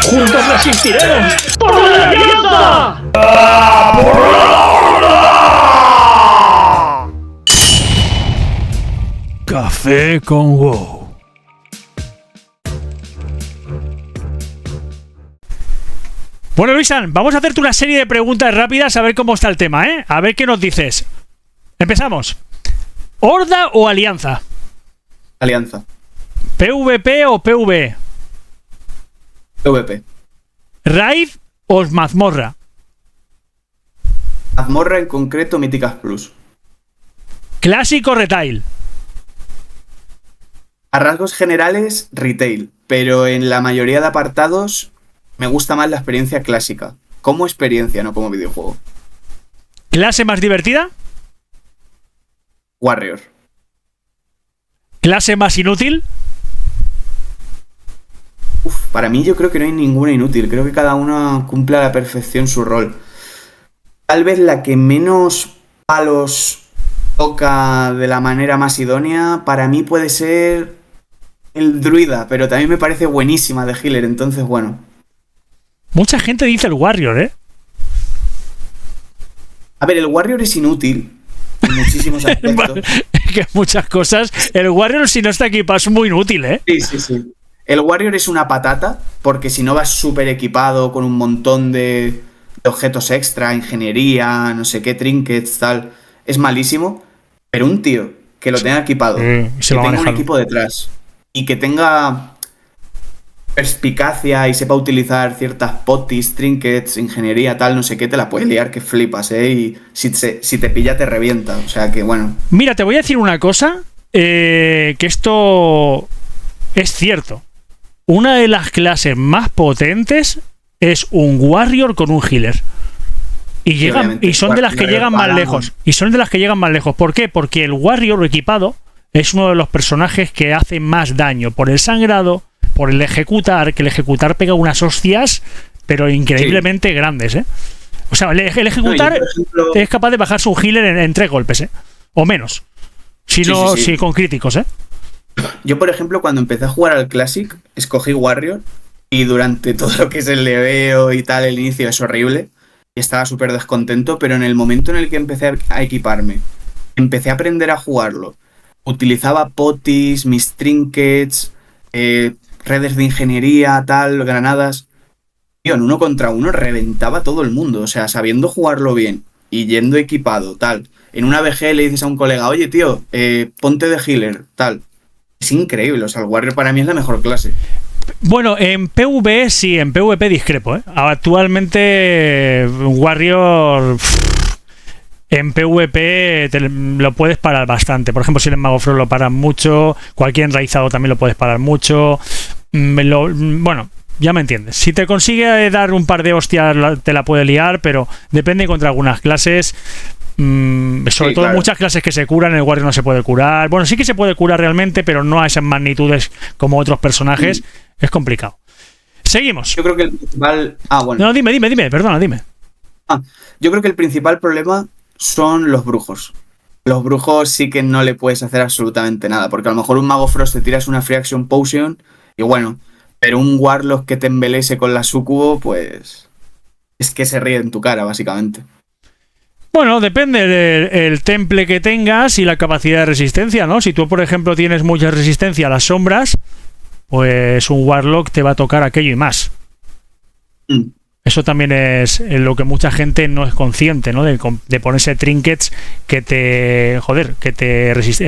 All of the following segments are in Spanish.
¡Juntos resistiremos! ¡Por la alianza! Café con WoW. Bueno, Luisan, vamos a hacerte una serie de preguntas rápidas a ver cómo está el tema, ¿eh? A ver qué nos dices. Empezamos. ¿Horda o alianza? Alianza. ¿PvP o PvE? PvP. ¿Raid o mazmorra? Mazmorra, en concreto Míticas Plus. ¿Clásico o retail? A rasgos generales, retail, pero en la mayoría de apartados me gusta más la experiencia clásica. Como experiencia, no como videojuego. ¿Clase más divertida? Warrior. ¿Clase más inútil? Para mí yo creo que no hay ninguna inútil. Creo que cada uno cumple a la perfección su rol. Tal vez la que menos palos toca de la manera más idónea, para mí puede ser el druida, pero también me parece buenísima de healer, entonces bueno. Mucha gente dice el Warrior, ¿eh? A ver, el Warrior es inútil en muchísimos aspectos. Que muchas cosas. El Warrior, si no está equipado, es muy inútil, ¿eh? Sí. El Warrior es una patata, porque si no vas súper equipado con un montón de objetos extra, ingeniería, no sé qué, trinkets, tal, es malísimo. Pero un tío que lo tenga equipado, que tenga un equipo detrás y que tenga perspicacia y sepa utilizar ciertas potis, trinkets, ingeniería, tal, no sé qué, te la puedes liar que flipas, ¿eh? Y si te pilla te revienta, o sea que bueno. Mira, te voy a decir una cosa, que esto es cierto. Una de las clases más potentes es un Warrior con un healer. Y son de las que llegan más lejos. Y son de las que llegan más lejos. ¿Por qué? Porque el Warrior equipado es uno de los personajes que hace más daño por el sangrado, por el ejecutar, que el ejecutar pega unas hostias, pero increíblemente grandes, ¿eh? O sea, el ejecutar es capaz de bajarse un healer en 3 golpes, ¿eh? O menos. Si con críticos, ¿eh? Yo, por ejemplo, cuando empecé a jugar al Classic, escogí Warrior y durante todo lo que es el leveo y tal, el inicio es horrible. Y estaba súper descontento, pero en el momento en el que empecé a equiparme, empecé a aprender a jugarlo, utilizaba potis, mis trinkets, redes de ingeniería, tal, granadas. Tío, en 1 contra 1 reventaba todo el mundo, o sea, sabiendo jugarlo bien y yendo equipado, tal. En una VG le dices a un colega, oye, tío, ponte de healer, tal. Es increíble, o sea, el Warrior para mí es la mejor clase. Bueno, en PvE sí, en PvP discrepo, ¿eh? Actualmente Warrior en PvP lo puedes parar bastante. Por ejemplo, si eres Mago Frost lo paras mucho, cualquier enraizado también lo puedes parar mucho. Bueno, ya me entiendes. Si te consigue dar un par de hostias te la puede liar, pero depende contra algunas clases. Sobre todo claro. Muchas clases que se curan, el Warrior no se puede curar. Bueno, sí que se puede curar realmente, pero no a esas magnitudes como otros personajes. Es complicado. Seguimos. Yo creo que el principal... bueno. No, dime, perdona, dime. Yo creo que el principal problema son los brujos. Los brujos sí que no le puedes hacer absolutamente nada, porque a lo mejor un Mago Frost te tiras una Free Action Potion y bueno, pero un Warlock que te embelese con la Sucubo, pues es que se ríe en tu cara, básicamente. Bueno, depende del temple que tengas y la capacidad de resistencia, ¿no? Si tú, por ejemplo, tienes mucha resistencia a las sombras, pues un Warlock te va a tocar aquello y más. Eso también es lo que mucha gente no es consciente, ¿no? De ponerse trinkets que te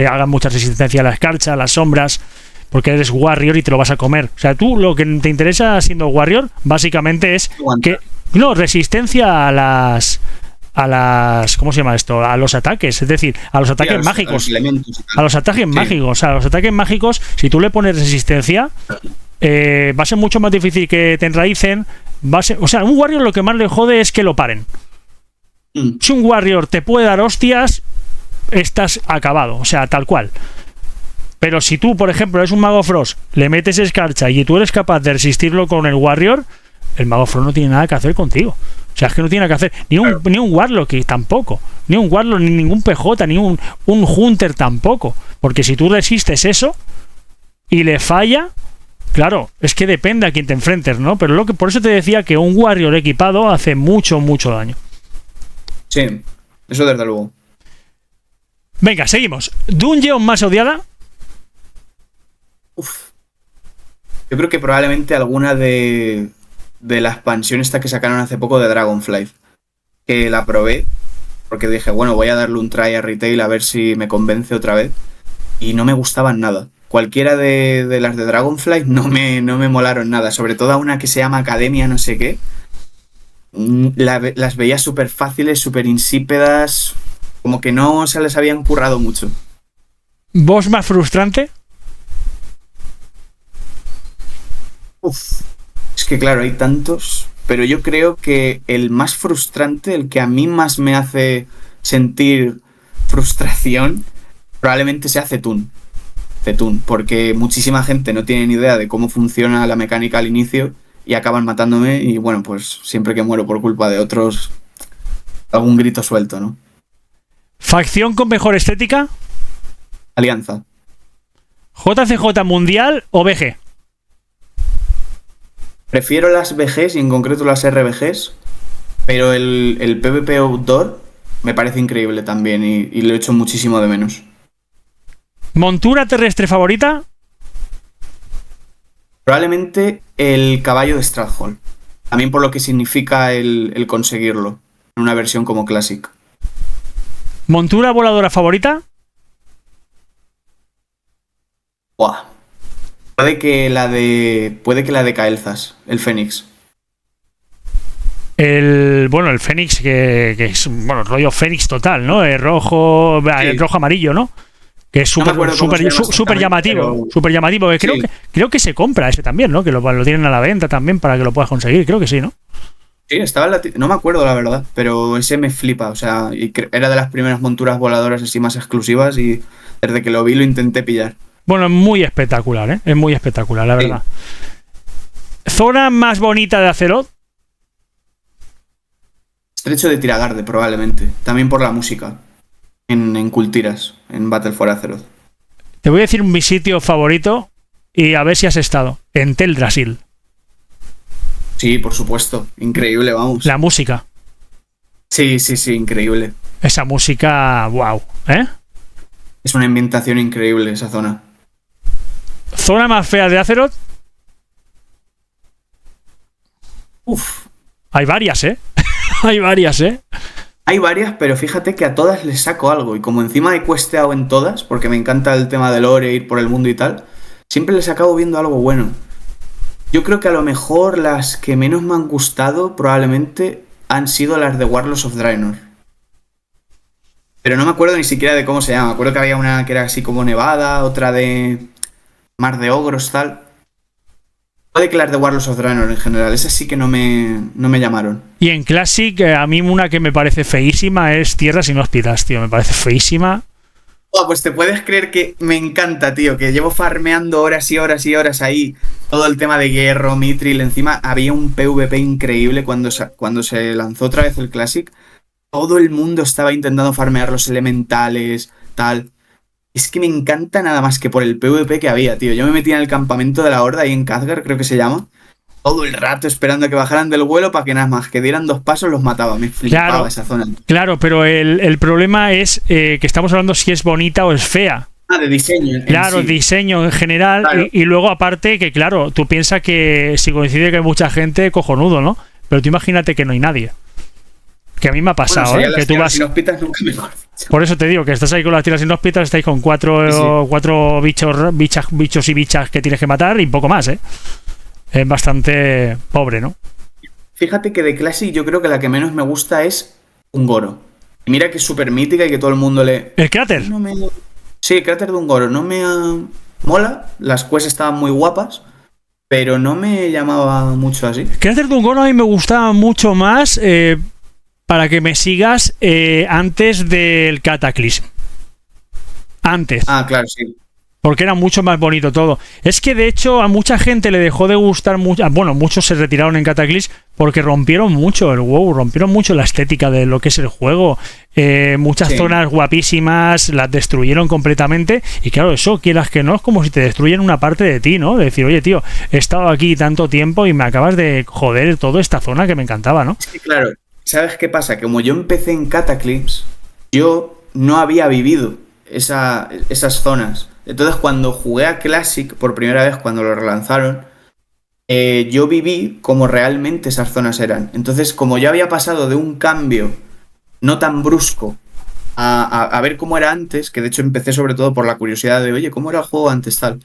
hagan mucha resistencia a la escarcha, a las sombras, porque eres Warrior y te lo vas a comer. O sea, tú lo que te interesa siendo Warrior básicamente es resistencia a las ¿cómo se llama esto? A los ataques, es decir, a los ataques mágicos. A los ataques mágicos. A los ataques mágicos, si tú le pones resistencia, va a ser mucho más difícil que te enraicen. O sea, un Warrior lo que más le jode es que lo paren. Si un Warrior te puede dar hostias, estás acabado. O sea, tal cual. Pero si tú, por ejemplo, eres un Mago Frost, le metes escarcha y tú eres capaz de resistirlo con el Warrior, el Mago Frost no tiene nada que hacer contigo. O sea, es que no tiene que hacer ni un Warlock tampoco. Ni un Warlock, ni ningún PJ, ni un Hunter tampoco. Porque si tú resistes eso y le falla, Claro, es que depende a quién te enfrentes, ¿no? Pero por eso te decía que un Warrior equipado hace mucho, mucho daño. Sí, eso desde luego. Venga, seguimos. ¿Dungeon más odiada? Uf. Yo creo que probablemente alguna de la expansión esta que sacaron hace poco de Dragonflight. Que la probé, porque dije, bueno, voy a darle un try a retail a ver si me convence otra vez. Y no me gustaban nada. Cualquiera de las de Dragonflight no me molaron nada. Sobre todo una que se llama Academia no sé qué. Las veía súper fáciles, súper insípidas. Como que no se les habían currado mucho. ¿Boss más frustrante? Uf. Es que claro, hay tantos. Pero yo creo que el más frustrante, el que a mí más me hace sentir frustración, probablemente sea Zetun. Porque muchísima gente no tiene ni idea de cómo funciona la mecánica al inicio y acaban matándome y bueno, pues siempre que muero por culpa de otros, algún grito suelto, ¿no? ¿Facción con mejor estética? Alianza. ¿JCJ Mundial o BG? Prefiero las VGs y en concreto las RBGs, pero el PvP Outdoor me parece increíble también y lo echo muchísimo de menos. ¿Montura terrestre favorita? Probablemente el caballo de Strathold. También por lo que significa el conseguirlo en una versión como Classic. ¿Montura voladora favorita? Buah. Puede que la de Kael'thas, el Fénix. El Fénix, que es rollo Fénix total, ¿no? El rojo, Sí. El rojo amarillo, ¿no? Que es No me acuerdo cómo se llama súper llamativo. exactamente, Súper llamativo. Sí. Creo que se compra ese también, ¿no? Que lo tienen a la venta también para que lo puedas conseguir. Creo que sí, ¿no? Sí, estaba en no me acuerdo la verdad, pero ese me flipa, o sea, era de las primeras monturas voladoras así más exclusivas y desde que lo vi lo intenté pillar. Bueno, es muy espectacular, ¿eh? Es muy espectacular, la verdad. ¿Zona más bonita de Azeroth? Estrecho de Tiragarde, probablemente. También por la música. En Kultiras, en Battle for Azeroth. Te voy a decir mi sitio favorito y a ver si has estado. En Teldrassil. Sí, por supuesto. Increíble, vamos. La música. Sí, increíble. Esa música, wow, ¿eh? Es una ambientación increíble esa zona. ¿Zona más fea de Azeroth? Uf. Hay varias, ¿eh? Hay varias, ¿eh? Hay varias, pero fíjate que a todas les saco algo. Y como encima he cuesteado en todas, porque me encanta el tema del lore, ir por el mundo y tal, siempre les acabo viendo algo bueno. Yo creo que a lo mejor las que menos me han gustado probablemente han sido las de Warlords of Draenor. Pero no me acuerdo ni siquiera de cómo se llama. Me acuerdo que había una que era así como nevada, otra de Mar de Ogros, tal. Puede que las de Warlords of Draenor en general. Esas sí que no me llamaron. Y en Classic, a mí una que me parece feísima es Tierras Inhóspitas, tío. Me parece feísima. Oh, pues te puedes creer que me encanta, tío. Que llevo farmeando horas y horas y horas ahí. Todo el tema de Hierro, Mithril. Encima había un PvP increíble cuando se lanzó otra vez el Classic. Todo el mundo estaba intentando farmear los elementales, tal. Es que me encanta nada más que por el PvP que había, tío. Yo me metía en el campamento de la Horda ahí en Khadgar, creo que se llama. Todo el rato esperando a que bajaran del vuelo para que nada más que dieran 2 pasos los mataba. Me flipaba esa zona. Claro, pero el problema es que estamos hablando si es bonita o es fea. Ah, de diseño. Claro, sí. Diseño en general. Claro. Y luego aparte que, claro, tú piensas que si coincide que hay mucha gente, cojonudo, ¿no? Pero tú imagínate que no hay nadie. Que a mí me ha pasado, Bueno, que tú vas... inhóspitas nunca mejor. Por eso te digo que estás ahí con las tierras inhóspitas, estáis con cuatro bichos y bichas que tienes que matar y poco más, ¿eh? Es bastante pobre, ¿no? Fíjate que de Classic yo creo que la que menos me gusta es Ungoro. Y mira que es súper mítica y que todo el mundo le... ¿El cráter? Sí, el cráter de Ungoro no me mola. Las quests estaban muy guapas, pero no me llamaba mucho así. El cráter de Ungoro a mí me gustaba mucho más... para que me sigas antes del Cataclysm. Antes. Ah, claro, sí. Porque era mucho más bonito todo. Es que de hecho a mucha gente le dejó de gustar mucho. Bueno, muchos se retiraron en Cataclysm porque rompieron mucho el WoW, rompieron mucho la estética de lo que es el juego. Muchas zonas guapísimas las destruyeron completamente. Y claro, eso, quieras que no, es como si te destruyen una parte de ti, ¿no? De decir, oye, tío, he estado aquí tanto tiempo y me acabas de joder toda esta zona que me encantaba, ¿no? Es que claro, ¿sabes qué pasa? Como yo empecé en Cataclysm, yo no había vivido esas zonas. Entonces, cuando jugué a Classic por primera vez, cuando lo relanzaron, yo viví como realmente esas zonas eran. Entonces, como yo había pasado de un cambio no tan brusco a ver cómo era antes, que de hecho empecé sobre todo por la curiosidad de, oye, ¿cómo era el juego antes tal?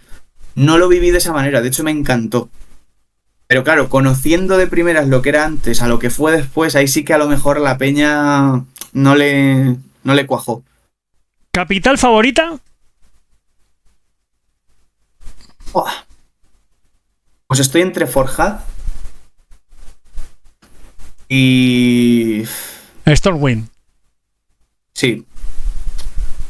No lo viví de esa manera, de hecho me encantó. Pero claro, conociendo de primeras lo que era antes a lo que fue después, ahí sí que a lo mejor la peña no le cuajó. ¿Capital favorita? Pues estoy entre Forjad y... Stormwind. Sí.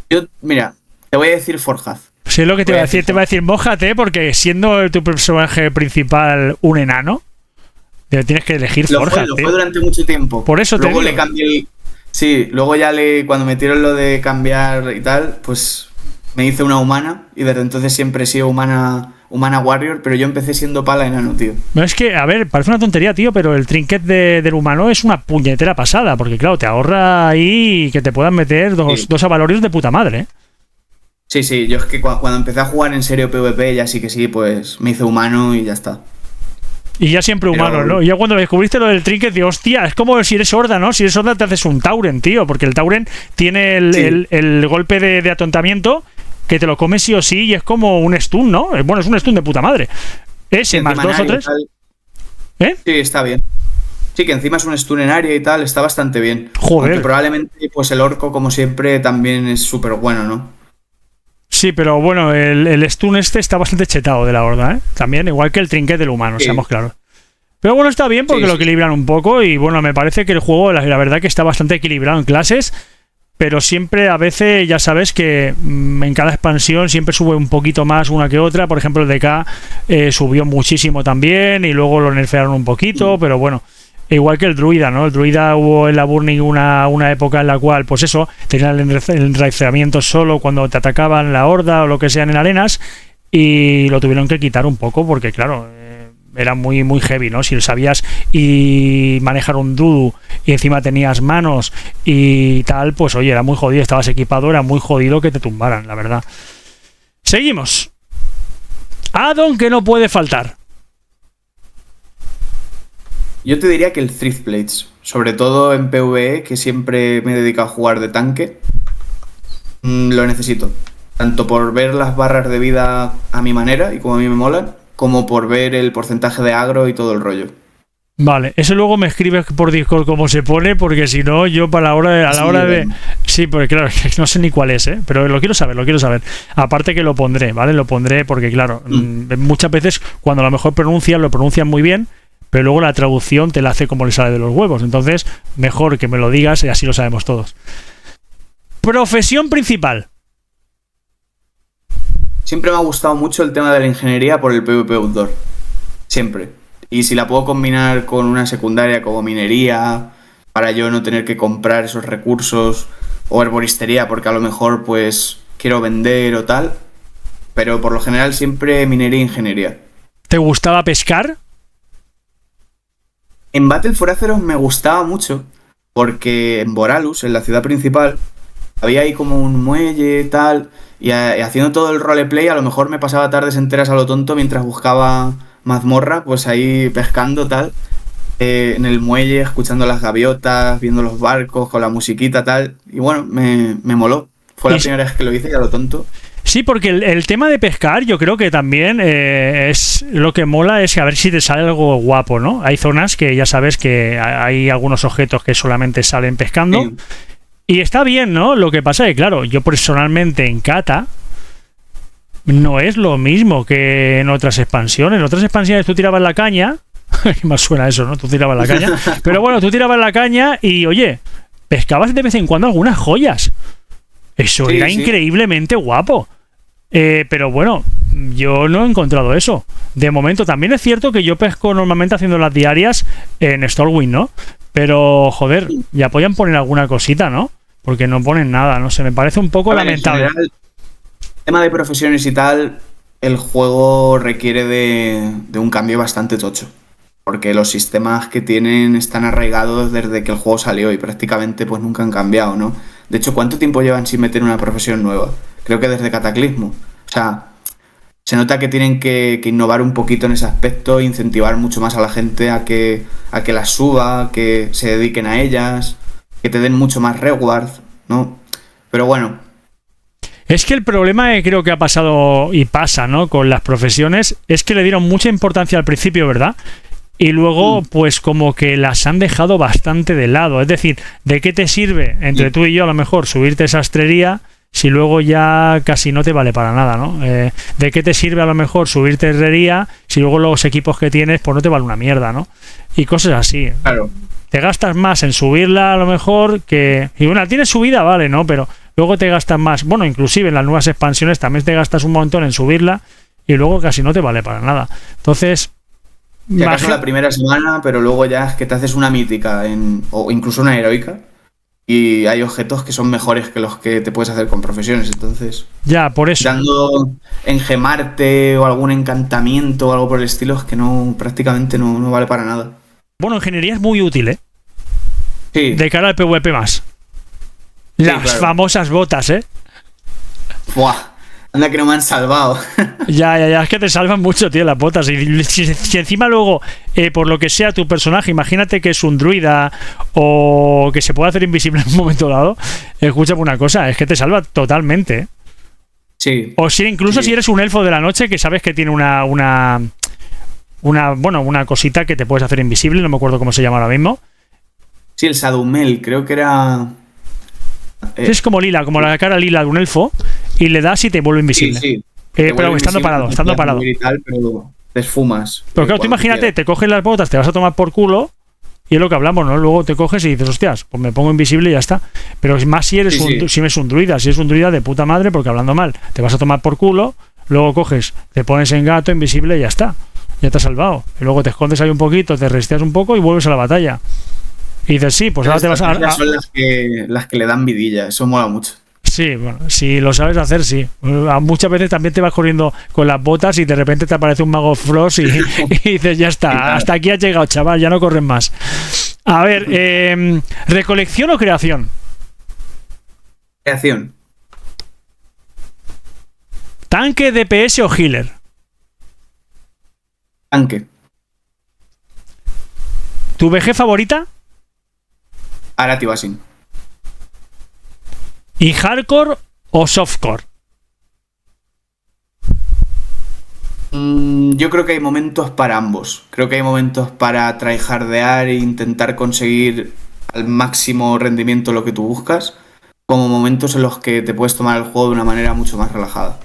Yo, mira, te voy a decir Forjad. Sí, lo que te voy a decir. Te voy a decir, mójate, porque siendo tu personaje principal un enano, tienes que elegir Forjad. Lo fue durante mucho tiempo. Por eso luego te digo. Le cambié Sí, luego ya cuando metieron lo de cambiar y tal, pues me hice una humana y desde entonces siempre he sido humana warrior, pero yo empecé siendo pala enano, tío. No, es que, a ver, parece una tontería, tío, pero el trinket del humano es una puñetera pasada, porque claro, te ahorra ahí que te puedan meter dos avalorios de puta madre, ¿eh? Sí, yo es que cuando empecé a jugar en serio PvP, ya sí que sí, pues me hice humano y ya está. Y ya siempre humano, ¿no? Y ya cuando descubriste lo del trinket, digo, hostia, es como si eres horda, ¿no? Si eres horda te haces un Tauren, tío, porque el Tauren tiene el golpe de atontamiento que te lo comes sí o sí y es como un stun, ¿no? Bueno, es un stun de puta madre. Ese más 2 o 3. ¿Eh? Sí, está bien. Sí, que encima es un stun en área y tal, está bastante bien. Joder. Aunque probablemente pues el orco, como siempre, también es súper bueno, ¿no? Sí, pero bueno, el stun está bastante chetado de la horda, ¿eh? También, igual que el trinket del humano, seamos claros. Pero bueno, está bien porque lo equilibran un poco y bueno, me parece que el juego, la verdad que está bastante equilibrado en clases, pero siempre a veces ya sabes que en cada expansión siempre sube un poquito más una que otra. Por ejemplo, el DK subió muchísimo también y luego lo nerfearon un poquito, pero bueno, igual que el druida, ¿no? El druida hubo en la Burning una época en la cual, pues eso, tenía el enraizamiento solo cuando te atacaban la horda o lo que sean en arenas y lo tuvieron que quitar un poco porque, claro, era muy muy heavy, ¿no? Si sabías y manejar un Dudu y encima tenías manos y tal, pues oye, era muy jodido, estabas equipado, era muy jodido que te tumbaran, la verdad. Seguimos. Addon que no puede faltar. Yo te diría que el Thrift Blades, sobre todo en PvE, que siempre me he dedicado a jugar de tanque, lo necesito. Tanto por ver las barras de vida a mi manera y como a mí me molan, como por ver el porcentaje de agro y todo el rollo. Vale, eso luego me escribes por Discord cómo se pone, porque si no, yo a la hora de... Sí, porque claro, no sé ni cuál es, ¿eh? Pero lo quiero saber. Aparte que lo pondré, ¿vale? Lo pondré porque, claro, muchas veces cuando a lo mejor lo pronuncian muy bien, pero luego la traducción te la hace como le sale de los huevos. Entonces, mejor que me lo digas y así lo sabemos todos. Profesión principal. Siempre me ha gustado mucho el tema de la ingeniería por el PvP Outdoor. Siempre. Y si la puedo combinar con una secundaria como minería, para yo no tener que comprar esos recursos, o herboristería, porque a lo mejor pues quiero vender o tal. Pero por lo general siempre minería e ingeniería. ¿Te gustaba pescar? En Battle for Azeroth me gustaba mucho, porque en Boralus, en la ciudad principal, había ahí como un muelle y tal, y haciendo todo el roleplay a lo mejor me pasaba tardes enteras a lo tonto mientras buscaba mazmorra, pues ahí pescando tal, en el muelle, escuchando las gaviotas, viendo los barcos, con la musiquita tal, y bueno, me moló. Fue la primera vez que lo hice y a lo tonto. Sí, porque el tema de pescar yo creo que también es lo que mola es a ver si te sale algo guapo, ¿no? Hay zonas que ya sabes que hay algunos objetos que solamente salen pescando y está bien, ¿no? Lo que pasa es que, claro, yo personalmente en Cata no es lo mismo que en otras expansiones. En otras expansiones tú tirabas la caña, que más suena eso, ¿no? Tú tirabas la caña, pero bueno, tú tirabas la caña y, oye, pescabas de vez en cuando algunas joyas. Eso era increíblemente guapo. Pero bueno, yo no he encontrado eso. De momento también es cierto que yo pesco normalmente haciendo las diarias en Stormwind, ¿no? Pero, joder, ya podían poner alguna cosita, ¿no? Porque no ponen nada, no sé, me parece un poco lamentable. En general, tema de profesiones y tal, el juego requiere de un cambio bastante tocho. Porque los sistemas que tienen están arraigados desde que el juego salió y prácticamente pues nunca han cambiado, ¿no? De hecho, ¿cuánto tiempo llevan sin meter una profesión nueva? Creo que desde Cataclismo. O sea, se nota que tienen que innovar un poquito en ese aspecto, incentivar mucho más a la gente a que las suba, que se dediquen a ellas, que te den mucho más reward, ¿no? Pero bueno, Es que el problema que creo que ha pasado y pasa, ¿no? Con las profesiones es que le dieron mucha importancia al principio, ¿verdad? Y luego, pues como que las han dejado bastante de lado. Es decir, ¿de qué te sirve entre tú y yo a lo mejor subirte sastrería si luego ya casi no te vale para nada, ¿no? ¿De qué te sirve a lo mejor subirte herrería si luego los equipos que tienes pues no te vale una mierda, ¿no? Y cosas así. claro. Te gastas más en subirla a lo mejor que... Y bueno, tienes subida, vale, ¿no? Pero luego te gastas más. Bueno, inclusive en las nuevas expansiones también te gastas un montón en subirla y luego casi no te vale para nada. Entonces... Si acaso la primera semana, pero luego ya es que te haces una mítica o incluso una heroica y hay objetos que son mejores que los que te puedes hacer con profesiones. Entonces, Ya, por eso. dando engemarte o algún encantamiento o algo por el estilo, es que no prácticamente no vale para nada. Bueno, ingeniería es muy útil, ¿eh? Sí, De cara al PvP más. Las claro. famosas botas, ¿eh? Buah, anda que no me han salvado. Ya, es que te salvan mucho, tío, las botas. Y si encima luego, por lo que sea tu personaje, imagínate que es un druida o que se puede hacer invisible en un momento dado, escúchame una cosa, es que te salva totalmente, ¿eh? Sí, O si incluso Sí. si eres un elfo de la noche que sabes que tiene una cosita que te puedes hacer invisible, no me acuerdo cómo se llama ahora mismo. sí, el Sadumel, creo que era... Es como lila, como la cara lila de un elfo, y le das y te vuelve invisible. Sí. Pero Te vuelve estando invisible, parado, te estando puedes parado. mover y tal, pero te esfumas. Pero claro, tú Cuando imagínate, quieras. te coges las botas, te vas a tomar por culo, y es lo que hablamos, ¿no? Luego te coges y dices, hostias, pues me pongo invisible y ya está. Pero más si eres Sí. si eres un druida, si eres un druida de puta madre, porque hablando mal, te vas a tomar por culo, luego coges, te pones en gato, invisible y ya está. Ya te has salvado. Y luego te escondes ahí un poquito, te resteas un poco y vuelves a la batalla. Y dices, sí, pues ahora te vas a... Estas son las que le dan vidilla, eso mola mucho. Sí, bueno, si lo sabes hacer, sí. Muchas veces también te vas corriendo con las botas y de repente te aparece un mago Frost y dices, ya está, hasta aquí has llegado, chaval, ya no corren más. A ver, ¿recolección o creación? Creación. ¿Tanque, DPS o healer? Tanque. ¿Tu VG favorita? Arati Basin. ¿Y hardcore o softcore? Yo creo que hay momentos para ambos. Creo que hay momentos para tryhardear e intentar conseguir al máximo rendimiento lo que tú buscas, como momentos en los que te puedes tomar el juego de una manera mucho más relajada.